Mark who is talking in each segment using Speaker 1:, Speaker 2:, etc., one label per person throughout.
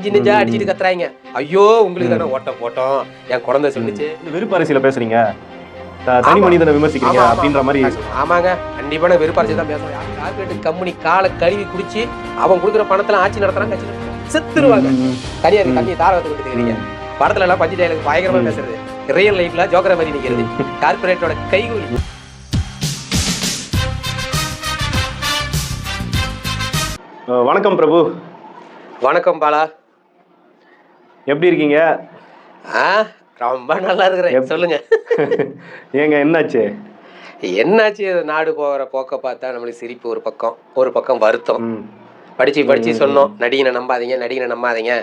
Speaker 1: நெஞ்சு நெஞ்சா அடிச்சுட்டு கத்துறாங்க. ஐயோ உங்களுக்கு தானே ஓட்ட போட்டோம், என் குழந்தை சொல்லிச்சு.
Speaker 2: வெறுப்பு அரசியல பேசுறீங்க, தனி மனிதனை விமர்சிக்கிறீங்க அப்படின்ற மாதிரி.
Speaker 1: ஆமாங்க, கண்டிப்பான வெறுப்பு அரசியல் தான் பேசுறோம். கார்பரேட் கம்பெனி காலை கழுவி குடிச்சு அவன் கொடுக்குற பணத்துல ஆட்சி நடத்துறாங்க, கட்சி செத்துருவாங்க. தனியார் தண்ணி தாரகத்தை கொடுத்துக்கிறீங்க. படத்துல எல்லாம் பஞ்சு டைலாக் பயங்கரமா பேசுறது, ரியல் லைஃப்ல ஜோக்கர மாதிரி நிக்கிறது. கார்பரேட்டோட கைகூலி.
Speaker 2: வணக்கம் பிரபு.
Speaker 1: வணக்கம் பாலா,
Speaker 2: எப்படி இருக்கீங்க?
Speaker 1: ரொம்ப நல்லா இருக்கிறேன், சொல்லுங்க.
Speaker 2: ஏங்க என்னாச்சு?
Speaker 1: என்னாச்சு, நாடு போகிற போக்க பார்த்தா நம்மளுக்கு சிரிப்பு ஒரு பக்கம் வருத்தம். படிச்சு சொன்னோம், நடிகனை நம்பாதீங்க,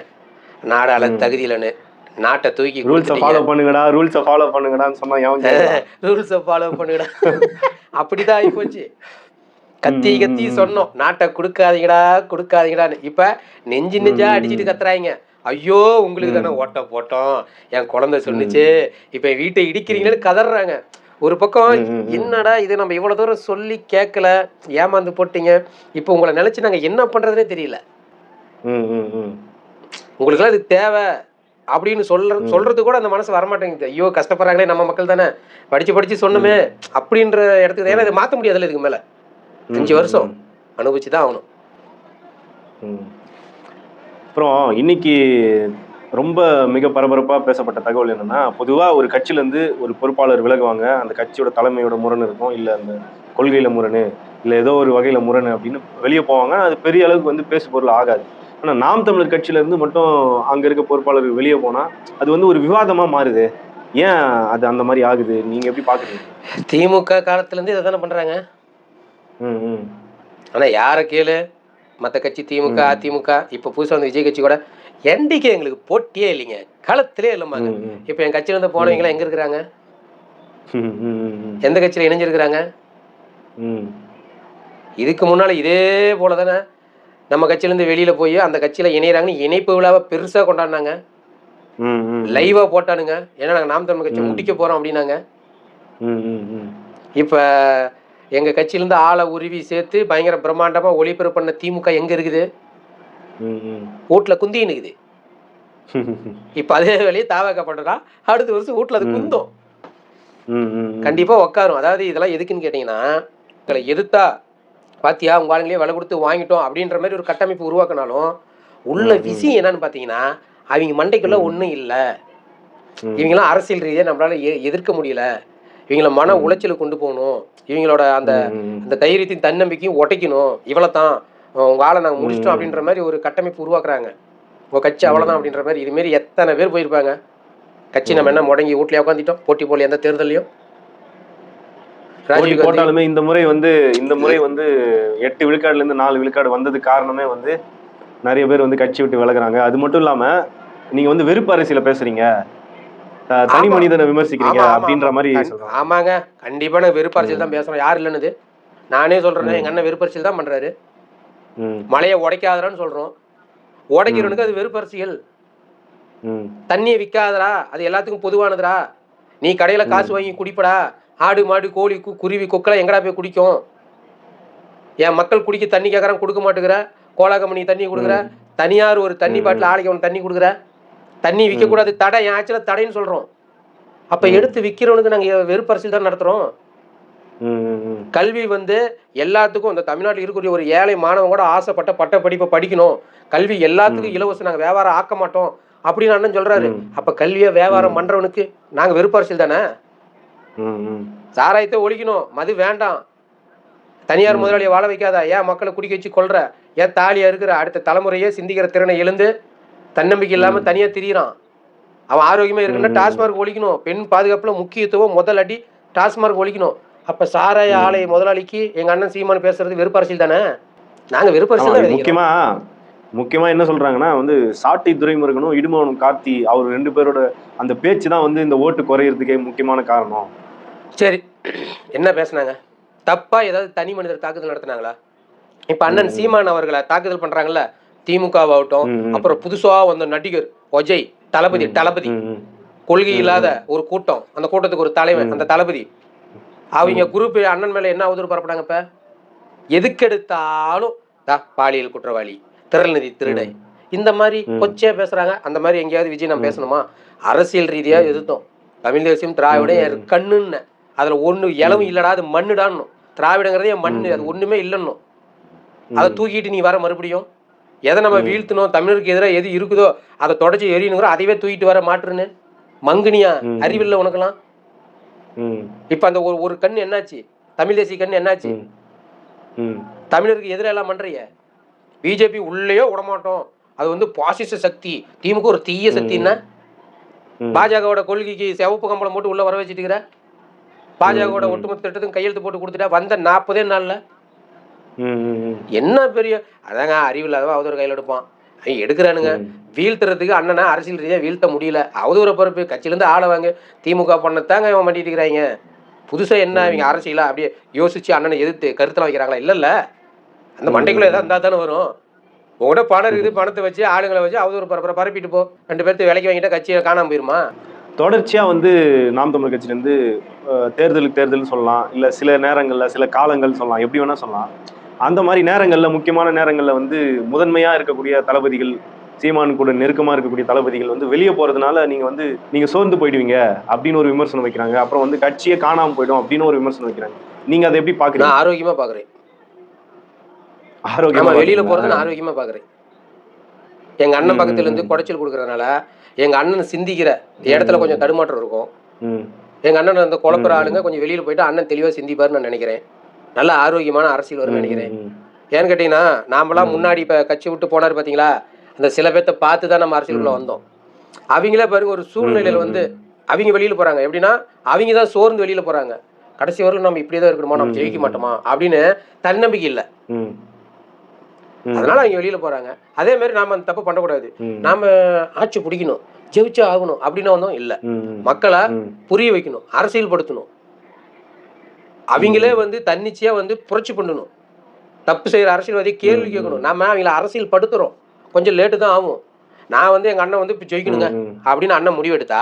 Speaker 1: நாடால தகுதி இல்லைன்னு. நாட்டை தூக்கி
Speaker 2: ரூல்ஸை ஃபாலோ பண்ணுங்கடா சொன்னா
Speaker 1: ரூல்ஸை ஃபாலோ பண்ணுங்கடா அப்படிதான் ஆகி போச்சு. கத்தி சொன்னோம், நாட்டை கொடுக்காதீங்கடான்னு. இப்ப நெஞ்சு நெஞ்சா அடிச்சுட்டு கத்துறாங்க. ஐயோ உங்களுக்கு தானே ஓட்ட போட்டோம், என் குழந்தை சொல்லிச்சு, இப்ப வீட்டை இடிக்கிறீங்களேன்னு கதறாங்க. ஒரு பக்கம் என்னடா இது, நம்ம இவ்வளவு தூரம் சொல்லி கேட்கல, ஏமாந்து போட்டீங்க, இப்ப உங்களை நினைச்சு நாங்க என்ன பண்றதுனே தெரியல, உங்களுக்குலாம் இது தேவை அப்படின்னு சொல்றது கூட அந்த மனசு வரமாட்டேங்குது. ஐயோ கஷ்டப்படுறாங்களே நம்ம மக்கள் தானே, படிச்சு சொன்னமே அப்படின்ற இடத்துக்கு. ஏன்னா இதை மாற்ற முடியாதுல்ல, இதுக்கு மேல 5 வருஷம் அனுபவிச்சுதான் ஆகணும்.
Speaker 2: அப்புறம் இன்னைக்கு ரொம்ப மிக பரபரப்பா பேசப்பட்ட தகவல் என்னன்னா, பொதுவா ஒரு கட்சியிலேருந்து ஒரு பொறுப்பாளர் விலகுவாங்க, அந்த கட்சியோட தலைமையோட முரண் இருக்கும், இல்லை அந்த கொள்கையில முரணு, இல்லை ஏதோ ஒரு வகையில முரணு அப்படின்னு வெளியே போவாங்க. அது பெரிய அளவுக்கு வந்து பேசு பொருள் ஆகாது. ஆனால் நாம் தமிழர் கட்சியிலேருந்து மட்டும் அங்கே இருக்க பொறுப்பாளர் வெளியே போனால் அது வந்து ஒரு விவாதமாக மாறுது. ஏன் அது அந்த மாதிரி ஆகுது, நீங்க எப்படி பாக்குறீங்க?
Speaker 1: திமுக காலத்துலேருந்து இதை தானே பண்றாங்க. ஆனா யார கேளு, மற்ற கட்சி திமுக அதிமுக, இப்ப புதுசா வந்து விஜய் கட்சி கூட என்டிகே எங்களுக்கு போட்டியே இல்லைங்க, களத்திலே இல்லமாங்க. இப்ப என் கட்சியில இருந்து போனவங்க எங்க இருக்கிறாங்க, எந்த கட்சியில இணைஞ்சிருக்கிறாங்க? இதுக்கு முன்னால இதே போலதானே நம்ம கட்சியில இருந்து வெளியில போய் அந்த கட்சியில இணையறாங்கன்னு இணைப்பு விழாவை பெருசா கொண்டாடினாங்க, லைவா போட்டானுங்க. ஏன்னா நாங்க நாம் தமிழ் கட்சி முடிக்க போறோம் அப்படின்னாங்க. இப்ப எங்க கட்சியில இருந்து ஆளை உருவி சேர்த்து பயங்கர பிரம்மாண்டமா ஒளிபரப்பு பண்ண திமுக எங்க இருக்குது? வீட்டுல குந்தி நிக்குது. இப்ப அதே வேலையை தாவகப்படுறா, அடுத்த வருஷம் வீட்டுல அது குந்தோம், கண்டிப்பா உட்காரும். அதாவது இதெல்லாம் எதுக்குன்னு கேட்டீங்கன்னா, எதிர்த்தா பாத்தியா உங்க ஆளுங்களே விலை கொடுத்து வாங்கிட்டோம் அப்படின்ற மாதிரி ஒரு கட்டமைப்பு உருவாக்கினாலும் உள்ள விஷயம் என்னன்னு பாத்தீங்கன்னா, அவங்க மண்டைக்குள்ள ஒண்ணும் இல்ல, இவங்கெல்லாம் அரசியல் ரீதியா நம்மளால எதிர்க்க முடியல, இவங்கள மன உளைச்சல கொண்டு போகணும், இவங்களோட அந்த தைரியத்தின் தன்னம்பிக்கையும் உடைக்கணும், இவ்வளவுதான் உங்க ஆளை நாங்க முடிச்சிட்டோம் அப்படின்ற மாதிரி ஒரு கட்டமைப்பு உருவாக்குறாங்க. உங்க கட்சி அவ்வளவுதான் அப்படின்ற மாதிரி. இது மாரி எத்தனை பேர் போயிருப்பாங்க. கட்சி நம்ம என்ன முடங்கி வீட்லயே உட்காந்துட்டோம், போட்டி போல எந்த தேர்தலையும்
Speaker 2: போட்டாலுமே இந்த முறை வந்து 8 விழுக்காடுல இருந்து 4 விழுக்காடு வந்தது காரணமே வந்து நிறைய பேர் வந்து கட்சி விட்டு விலகுறாங்க. அது மட்டும் இல்லாம நீங்க வந்து வெறுப்பு அரசியல பேசுறீங்க, தனி மனிதனை விமர்சிக்கிறீங்க அப்படின்ற மாதிரி.
Speaker 1: ஆமாங்க, கண்டிப்பான வெறுப்பு அரசியல் தான் பேசுறோம். யார் இல்லைன்னு நானே சொல்றேன். எங்க அண்ணன் வெறுப்பு அரசியல் தான் பண்றாரு. மலையை உடைக்காதரான்னு சொல்றோம், உடைக்கிறவனுக்கு அது வெறுப்பு அரசியல். தண்ணியை விற்காதரா, அது எல்லாத்துக்கும் பொதுவானதுரா, நீ கடையில காசு வாங்கி குடிப்படா, ஆடு மாடு கோழி குருவி கொக்கெல்லாம் எங்கடா போய் குடிக்கும், என் மக்கள் குடிக்க தண்ணி கேட்கறான் கொடுக்க மாட்டேங்கிற, கோலாகமணி தண்ணி கொடுக்குற, தனியார் ஒரு தண்ணி பாட்டில் ஆளுக்கு அவன் தண்ணி கொடுக்குற, தண்ணி விற்கக்கூடாது தடை, என் ஆட்சியில் தடைன்னு சொல்றோம். அப்ப எடுத்து விற்கிறவனுக்கு நாங்க வெறுப்பு அரசியல் தான் நடத்துறோம். கல்வி வந்து எல்லாத்துக்கும், இந்த தமிழ்நாட்டில் இருக்கக்கூடிய ஒரு ஏழை மாணவன் கூட ஆசைப்பட்ட பட்ட படிப்பை படிக்கணும், கல்வி எல்லாத்துக்கும் இலவசம், நாங்க வியாபாரம் ஆக்க மாட்டோம் அப்படின்னு அண்ணன் சொல்றாரு. அப்ப கல்வியை வியாபாரம் பண்றவனுக்கு நாங்க வெறுப்பு அரசியல் தானே. சாராயத்தை ஒழிக்கணும், மது வேண்டாம், தனியார் முதலாளியை வாழ வைக்காத, ஏன் மக்களை குடிக்க வச்சு கொள்ற, ஏன் தாலியா இருக்கிற, அடுத்த தலைமுறையே சிந்திக்கிற திறனை எழுந்து தன்னம்பிக்கை இல்லாம தனியா திரியிறான், அவன் ஆரோக்கியமா இருக்குன்னா டாஸ்மார்க் ஒழிக்கணும், பெண் பாதுகாப்புல முக்கியத்துவம் முதல் அடி டாஸ்மார்க் ஒழிக்கணும். அப்ப சாராய ஆலை முதலாளிக்கு எங்க அண்ணன் சீமான் பேசுறது வெறுப்பு அரசியல் தானே. நாங்க வெறுப்பு அரசியல்
Speaker 2: முக்கியமா என்ன சொல்றாங்கன்னா வந்து சாட்டி துரைமுருகனும் இடுமவனும் கார்த்தி அவர் 2 பேரோட அந்த பேச்சு தான் வந்து இந்த ஓட்டு குறையறதுக்கே முக்கியமான காரணம்.
Speaker 1: சரி, என்ன பேசுனாங்க? தப்பா ஏதாவது தனி மனிதர் தாக்குதல் நடத்தினாங்களா? இப்ப அண்ணன் சீமான் அவர்களை தாக்குதல் பண்றாங்கல்ல, திமுகவாகட்டும், அப்புறம் புதுசா வந்த நடிகர் ஒஜய், தளபதி கொள்கை இல்லாத ஒரு கூட்டம், அந்த கூட்டத்துக்கு ஒரு தலைவன், அந்த தளபதி, அவங்க குரூப் அண்ணன் மேல என்ன அவதூறு பரப்புறாங்க? இப்ப எதுக்கெடுத்தாலும் பாலியல் குற்றவாளி, திரள் நிதி திருடை, இந்த மாதிரி கொச்சையா பேசுறாங்க. அந்த மாதிரி எங்கேயாவது விஜய் நான் பேசணுமா? அரசியல் ரீதியா எதிர்த்தோம். தமிழ் தேசியம் திராவிட என் கண்ணுன்னு, அதுல ஒண்ணு இளவும் இல்லடா, அது மண்ணுடான்னு. திராவிடங்கிறதே என் மண்ணு, அது ஒண்ணுமே இல்லைன்னு. அதை தூக்கிட்டு நீ வர மறுபடியும் எதை நம்ம வீழ்த்தணும், தமிழருக்கு எதிராக எது இருக்குதோ அதை தொடச்சி எரியணுங்கிற அதைவே தூக்கிட்டு வர மாட்டுருன்னு மங்குனியா அறிவில்லை உனக்கெல்லாம். இப்ப அந்த ஒரு கண்ணு என்னாச்சு? தமிழ் தேசிய கண்ணு என்னாச்சு? தமிழருக்கு எதிராக எல்லாம் பண்றீங்க. பிஜேபி உள்ளேயோ விடமாட்டோம், அது வந்து பாசிச சக்தி, திமுக ஒரு தீய சக்தின்னா பாஜகவோட கொள்கைக்கு சிவப்பு கம்பளம் போட்டு உள்ள வர வச்சுட்டுக்கிற. பாஜகவோட ஒட்டுமொத்த திட்டத்துக்கும் கையெழுத்து போட்டு கொடுத்துட்டா வந்த 40 நாள்ல. என்ன பெரிய அதாங்க அறிவில்லாதவன் அவதூறு கையில் எடுப்பான். எடுக்கிறானுங்க வீழ்த்துறதுக்கு. அண்ணனா அரசியல் ரீதியாக வீழ்த்த முடியல, அவதூற பொறுப்பு கட்சியிலேருந்து ஆளவாங்க. திமுக பண்ணத்தாங்க இவன் பண்ணிட்டு இருக்கிறாங்க. புதுசா என்ன இவங்க அரசியலா அப்படியே யோசிச்சு அண்ணனை எதிர்த்து கருத்துல வைக்கிறாங்களா? இல்ல அந்த மண்டைக்குள்ள ஏதாவது இருந்தா தானே வரும். உங்கள்கிட்ட பணம் இருக்குது, பணத்தை வச்சு ஆளுங்களை வச்சு அவதூறு பரப்பிட்டு போ. 2 பேர்த்து விலைக்கு வாங்கிட்டா கட்சியை காணாம போயிருமா?
Speaker 2: தொடர்ச்சியா வந்து நாம் தமிழர் கட்சியிலேருந்து தேர்தல் சொல்லலாம், இல்ல சில நேரங்கள்ல சில காலங்கள் சொல்லலாம், எப்படி வேணா சொல்லலாம். அந்த மாதிரி நேரங்கள்ல முக்கியமான நேரங்கள்ல வந்து முதன்மையா இருக்கக்கூடிய தளபதிகள், சீமான் கூட நெருக்கமா இருக்கக்கூடிய தளபதிகள் வந்து வெளியே போறதுனால நீங்க சோர்ந்து போயிடுவீங்க அப்படின்னு ஒரு விமர்சனம் வைக்கிறாங்க. அப்புறம் வந்து கட்சியே காணாம போயிடும் அப்படின்னு ஒரு விமர்சனம் வைக்கிறாங்க. நீங்க அதை எப்படி பாக்குறீங்க?
Speaker 1: நான் ஆரோக்கியமா பாக்குறேன். ஆரோக்கியமா வெளியில போறது நான் ஆரோக்கியமா பாக்குறேன். எங்க அண்ணன் பக்கத்துல இருந்து குடைச்சல் கொடுக்கறதுனால எங்க அண்ணன் சிந்திக்கிற இடத்துல கொஞ்சம் தடுமாற்றம் இருக்கும். எங்க அண்ணன் அந்த குழப்பற ஆளுங்க கொஞ்சம் வெளியில போயிட்டு அண்ணன் தெளிவா சிந்திப்பாருன்னு நான் நினைக்கிறேன். நல்ல ஆரோக்கியமான அரசியல் வரும்னு நினைக்கிறேன். ஏன்னு கேட்டீங்கன்னா, நாமெல்லாம் முன்னாடி இப்ப கட்சி விட்டு போனாரு பாத்தீங்களா, அந்த சில பேர்த்த பார்த்து தான் நம்ம அரசியலுக்குள்ள வந்தோம். அவங்களே பாருங்க ஒரு சூழ்நிலையில வந்து அவங்க வெளியில போறாங்க. எப்படின்னா அவங்க தான் சோர்ந்து வெளியில போறாங்க. கடைசி வரைக்கும் நம்ம இப்படியே தான் இருக்கணுமா, நம்ம ஜெயிக்க மாட்டோமா அப்படின்னு தன்னம்பிக்கை இல்லை. அதனால அவங்க வெளியில போறாங்க. அதே மாதிரி நாம அந்த தப்பு பண்ணக்கூடாது. நாம ஆட்சி பிடிக்கணும், ஜெயிச்சா ஆகணும் அப்படின்னு வந்தோம் இல்ல. மக்களை புரிய வைக்கணும், அரசியல் படுத்தணும். அவங்களே வந்து தன்னிச்சையா வந்து புரட்சி பண்ணணும். தப்பு செய்யற அரசியல்வாதி கேள்வி கேட்கணும். நாம அவங்கள அரசியல் படுத்துறோம், கொஞ்சம் லேட்டு தான் ஆகும். நான் வந்து எங்க அண்ணன் வந்து இப்ப ஜெயிக்கணுங்க அப்படின்னு அண்ணன் முடிவெடுத்தா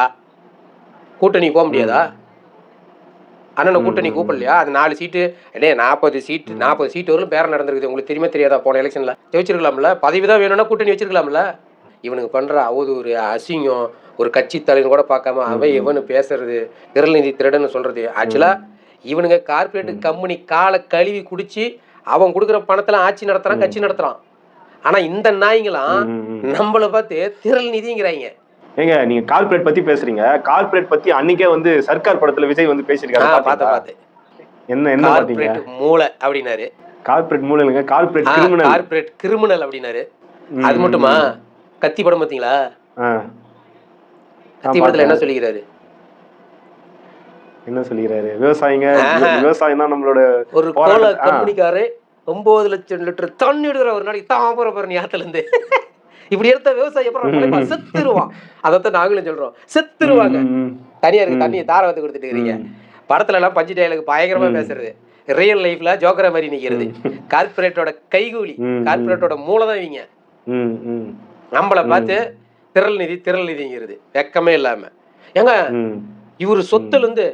Speaker 1: கூட்டணி போக முடியாதா? அண்ணனை கூட்டணி கூப்பிடலையா? அது 4 சீட்டு 40 சீட்டு வரலும் பேரம் நடந்திருக்குது. உங்களுக்கு தெரியுமா தெரியாதா? போன எலெக்ஷன்ல ஜெயிச்சிருக்கலாம்ல. பதவி தான் வேணும்னா கூட்டணி வச்சிருக்கலாம்ல. இவனுக்கு பண்ற அவதூறு அசிங்கம், ஒரு கட்சி தலைவன் கூட பார்க்காம அவன் இவனு பேசுறது, திரள்நிதி திருடன்னு சொல்றது. ஆக்சுவலா இவனுங்க கார்பரேட் கம்பெனி காலை கழுவி குடிச்சு அவன் கொடுக்குற பணத்துல ஆட்சி நடத்துறான், கட்சி நடத்துறான். ஆனா இந்த நாய்ங்களாம் நம்மள பார்த்து திரள் நிதிங்கிறாங்க.
Speaker 2: ஏங்க நீங்க கார்பரேட் பத்தி பேசுறீங்க, கார்பரேட் பத்தி அன்னைக்கே வந்து சர்க்கார் படத்துல விஜய் வந்து பேசிருக்காரு. பார்த்தேன். என்ன பாத்தீங்க?
Speaker 1: மூளை அப்படினாரு.
Speaker 2: கார்பரேட் மூளை இல்லங்க, கார்பரேட்
Speaker 1: கிரிமினல் அப்படினாரு. அது மட்டுமா? கத்தி படம் பாத்தீங்களா? கத்தி படத்துல என்ன சொல்லிக்கிறாரு?
Speaker 2: விவசாயம் தான் நம்மளோட.
Speaker 1: ஒரு கோல கம்பெனிக்காரே 9 லட்சம் லிட்டர் தண்ணி எடுக்கிற ஒரு நாளைக்கு தாம்பரம் ஞாபகத்துல இருந்து இப்படி எடுத்த விவசாயம் செத்துருவான். அதைத்தான் நாங்களும் சொல்றோம், செத்துருவாங்க. தனியா இருக்கு தண்ணியை தார வந்து கொடுத்துட்டு இருக்கிறீங்க. படத்துல எல்லாம் பஞ்சு டயலுக்கு பயங்கரமா பேசுறது, ரியல் லைஃப்ல ஜோக்கர மாதிரி நிக்கிறது. கார்பரேட்டோட கைகூலி, கார்பரேட்டோட மூளைதான் இவங்க. நம்மளை பார்த்து திரள் நிதிங்கிறது வெக்கமே இல்லாம. ஏங்க இவரு சொத்துல இருந்து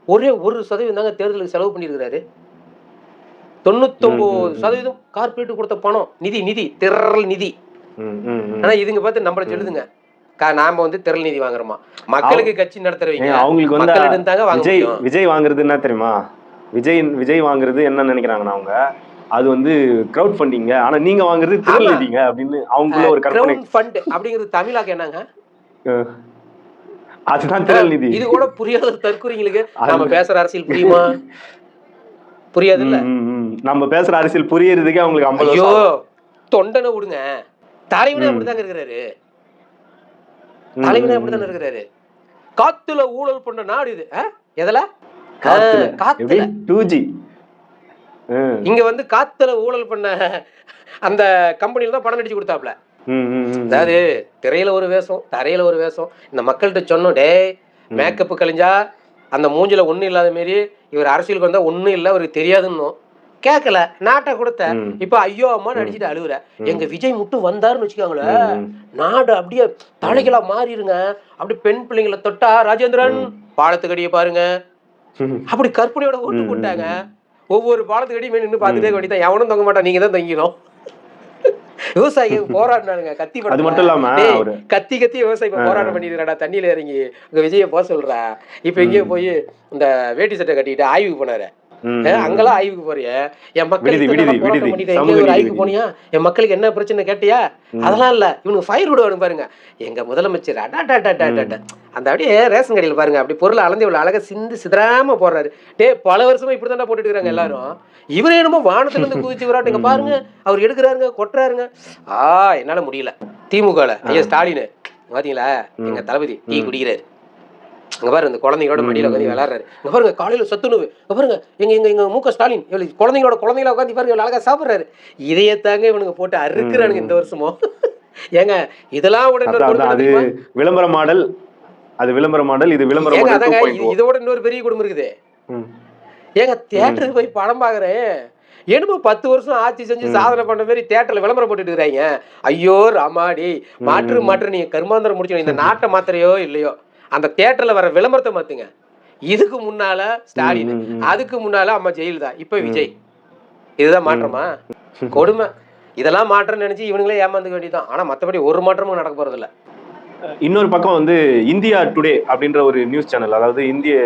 Speaker 1: ஒரே 1% தாங்க தேர்தலுக்கு செலவு பண்ணிருக்கிறாரு. 99% கார்பரேட் கொடுத்த பணம் நிதி திரள் நிதி. ஆனா இதுங்க பார்த்து நம்மள சொல்லுதுங்க நாம வந்து திரள் நிதி வாங்குறோமா. மக்களுக்கு கட்சி நடத்துறவங்க
Speaker 2: அவங்களுக்கு வந்து விஜய் வாங்குறது என்ன தெரியுமா? விஜய் வாங்குறது என்ன நினைக்கிறாங்கன்னா அவங்க அது வந்து கிரவுட் ஃபண்டிங், ஆனா நீங்க வாங்குறது திரள் நிதிங்க அப்படின்னு அவங்களுக்குள்ள ஒரு கற்பனை.
Speaker 1: கிரவுட் ஃபண்ட் அப்படிங்கிறது தமிழாக்க என்னங்க?
Speaker 2: அதுதான் திரள் நிதி.
Speaker 1: இது கூட புரியாத தற்கொலைங்களுக்கு நம்ம பேசுற அரசியல் புரியுமா? புரியாது இல்ல.
Speaker 2: நம்ம பேசுற அரசியல் புரியறதுக்கே அவங்களுக்கு 50.
Speaker 1: ஐயோ தொண்டனை விடுங்க, தலைவனே அப்படிதாங்க இருக்கிறாரு. தலைவனே அப்படிதானே இருக்கிறாரு. காத்துல ஊழல் பண்ண நாடு இது. எதுல? காத்துல
Speaker 2: 2G.
Speaker 1: இங்க வந்து காத்துல ஊழல் பண்ண அந்த கம்பெனில தான் பணம் அடிச்சு கொடுத்தாப்ல. அதாவது திரையில ஒரு வேஷம், தரையில ஒரு வேஷம். இந்த மக்கள்கிட்ட சொன்னோம், டே மேக்கப் கழிஞ்சா அந்த மூஞ்சில ஒண்ணும் இல்லாத மாரி இவர் அரசியலுக்கு வந்தா ஒண்ணும் இல்லை, அவருக்கு தெரியாதுன்னு கேட்கல. நாட்டை கொடுத்த இப்ப ஐயோ அம்மா நடிச்சுட்டு அழுகுற. எங்க விஜய் மட்டும் வந்தாருன்னு வச்சுக்காங்களேன், நாடு அப்படியே தலைகளா மாறிடுங்க. அப்படி பெண் பிள்ளைங்களை தொட்டா ராஜேந்திரன் பாலத்துக்கடியை பாருங்க, அப்படி கற்பனையோட ஓட்டு போட்டாங்க. ஒவ்வொரு பாலத்துக்கடியுமே நின்று பார்த்துட்டே வேண்டியதான். எவனும் தொங்க மாட்டான், நீங்க தான் தொங்கிடும். விவசாயிகள் போராடினானுங்க கத்தி
Speaker 2: அது மட்டும் இல்லாம அவரு
Speaker 1: கத்தி விவசாயி போராட்டம் பண்ணிடுறாடா, தண்ணியில இறங்கி உங்க விஜய போக சொல்றா. இப்ப எங்கேயோ போய் இந்த வேட்டி சட்டை கட்டிட்டு ஆய்வுக்கு போனாரு. அங்கெல்லாம் ஆய்வுக்கு போறிய, என் மக்களுக்கு போராட்டம் பண்ணிட்டு எங்கேயோ ஒரு ஆய்வுக்கு போனியா, என் மக்களுக்கு என்ன பிரச்சனை கேட்டியா? அதெல்லாம் இல்ல, இவனுக்கு ஃபயர் விடுவானு பாருங்க எங்க முதலமைச்சர். அந்த அப்படியே ரேஷன் கடையில் பாருங்க, அப்படி பொருளை அளந்து இவ்வளவு அழகா சிதறாம போடுறாரு. பல வருஷமா இப்படித்தாண்டா போட்டுட்டு இருக்காங்க எல்லாரும். இவரே என்னமோ வானத்துல இருந்து குதிச்சு விராட்டுங்க பாருங்க, அவர் எடுக்கிறாருங்க கொட்டுறாருங்க. என்னால முடியல. திமுக ஐயா ஸ்டாலின் பாத்தீங்களா, எங்க தளபதி டீ குடிக்கிறாரு. இங்க பாருங்க இந்த குழந்தைங்களோட மடியில உட்காந்து விளையாடுறாரு. இங்க பாருங்க காலையில சத்துணவு. இங்க பாருங்க எங்க மு.க. ஸ்டாலின் குழந்தைங்கள உட்காந்து பாருங்க அழகா சாப்பிடுறாரு. இதையத்தாங்க இவனுக்கு போட்டு அறுக்குறானுங்க இந்த வருஷமும். ஏங்க இதெல்லாம்
Speaker 2: அது விளம்பர மாடல், அது விளம்பர மாடல், இது விளம்பர மாடல்.
Speaker 1: இதோட இன்னொரு பெரிய குடும்பம் இருக்குது. ஏங்க தியேட்டருக்கு போய் படம் பாக்குறேன், என்னமோ 10 வருஷம் ஆட்சி செஞ்சு சாதனை பண்ண மாதிரி தியேட்டர்ல விளம்பரம் போட்டுட்டு இருக்காங்க. ஐயோ ராமாடி, மாற்று நீங்க கர்மாந்திரம் முடிச்சு இந்த நாட்டை மாத்திரையோ இல்லையோ, அந்த தியேட்டர்ல வர விளம்பரத்தை மாத்துங்க. இதுக்கு முன்னால ஸ்டாலின், அதுக்கு முன்னால அம்மா ஜெயலலிதா, இப்ப விஜய். இதுதான் மாற்றமா? கொடுமை. இதெல்லாம் மாற்றம் நினைச்சு இவனுங்களே ஏமாந்துக்க வேண்டியதான். ஆனா மத்தபடி ஒரு மாற்றமும் நடக்க போறது இல்ல.
Speaker 2: இன்னொரு பக்கம் வந்து இந்தியா டுடே அப்படின்ற ஒரு நியூஸ் சேனல், அதாவது இந்திய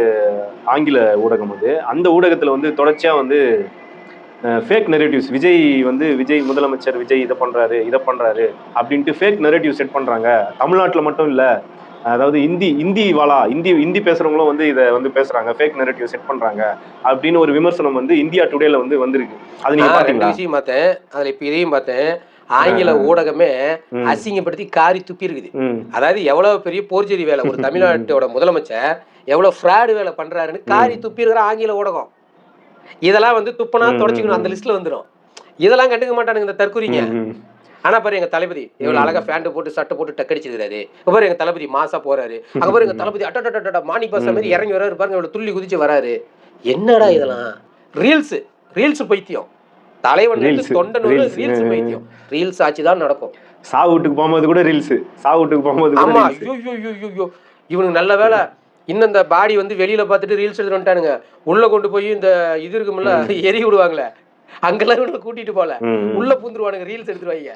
Speaker 2: ஆங்கில ஊடகம், அது அந்த ஊடகத்துல வந்து தொடர்ச்சியா வந்து ஃபேக் நெரேட்டிவ்ஸ், விஜய் முதலமைச்சர் விஜய் இதை பண்றாரு அப்படின்ட்டு ஃபேக் நெரேட்டிவ் செட் பண்றாங்க. தமிழ்நாட்டுல மட்டும் இல்ல, அதாவது இந்தி பேசுறவங்களும் வந்து இதை வந்து பேசுறாங்க, ஃபேக் நெரேட்டிவ் செட் பண்றாங்க அப்படின்னு ஒரு விமர்சனம் வந்து இந்தியா டுடேல வந்து வந்திருக்கு. அது நீங்க பாத்தீங்களா?
Speaker 1: விஷயம் பார்த்தேன், அதுல இப்ப இதையும் பார்த்தேன். ஆங்கில ஊடகமே அசிங்கப்படுத்தி காரி துப்பி இருக்குது. அதாவது எவ்வளவு பெரிய போர்ஜரி வேலை ஒரு தமிழ்நாட்டோட முதலமைச்சர் எவ்வளவு ஃப்ராடு வேலை பண்றாருன்னு காரி துப்பி இருக்கிற ஆங்கில ஊடகம். இதெல்லாம் வந்து துப்பனா தொடச்சிக்கணும், அந்த லிஸ்ட்ல வந்துடும். இதெல்லாம் கண்டுக்க மாட்டானுங்க இந்த தற்கொலைங்க. ஆனா பாரு எங்க தளபதி எவ்வளவு அழகா பேண்ட் போட்டு சட்டை போட்டு டக்கடிச்சிருக்காரு. பாரு எங்க தளபதி மாசா போறாரு. அங்க பாரு எங்க தளபதி அட்ட மாணி பாச மாதிரி இறங்கி வராரு பாருங்க, இவ்வளவு துள்ளி குதிச்சு வராரு. என்னடா இதெல்லாம்? ரீல்ஸ் பைத்தியம். தலைவன் தொண்டன் ரீல்ஸ் பைத்தியம். ரீல்ஸ் ஆச்சுதான் நடக்கும்.
Speaker 2: சாவு வீட்டுக்கு போகும்போது கூட ரீல்ஸ்,
Speaker 1: ஆமா. ஐயோ இவனுக்கு நல்ல வேலை இன்னும் இந்த பாடி வந்து வெளியில பார்த்துட்டு ரீல்ஸ் எடுத்துட்டு வந்துட்டானுங்க. உள்ள கொண்டு போய் இந்த இது இருக்கும்ல எரி விடுவாங்களே, அங்கெல்லாம் இவனை கூட்டிட்டு போல உள்ள பூந்துருவானுங்க, ரீல்ஸ் எடுத்துருவாங்க.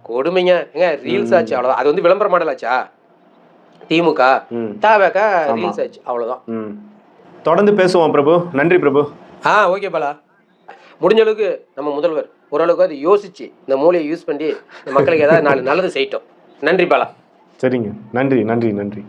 Speaker 1: கொடுமைங்க. ஏங்க ரீல்ஸ் ஆச்சு அவ்வளவுதான். அது வந்து விளம்பர மாடல் ஆச்சா? திமுக தாவேக்கா ரீல்ஸ் ஆச்சு அவ்வளவுதான்.
Speaker 2: தொடர்ந்து பேசுவோம் பிரபு. நன்றி பிரபு.
Speaker 1: ஓகே பாலா. முடிஞ்ச அளவுக்கு நம்ம முதல்வர் ஓரளவுக்கு அது யோசிச்சு இந்த மூலையை யூஸ் பண்ணி இந்த மக்களுக்கு ஏதாவது நல்லது செய்யட்டும். நன்றி பாலா.
Speaker 2: சரிங்க, நன்றி.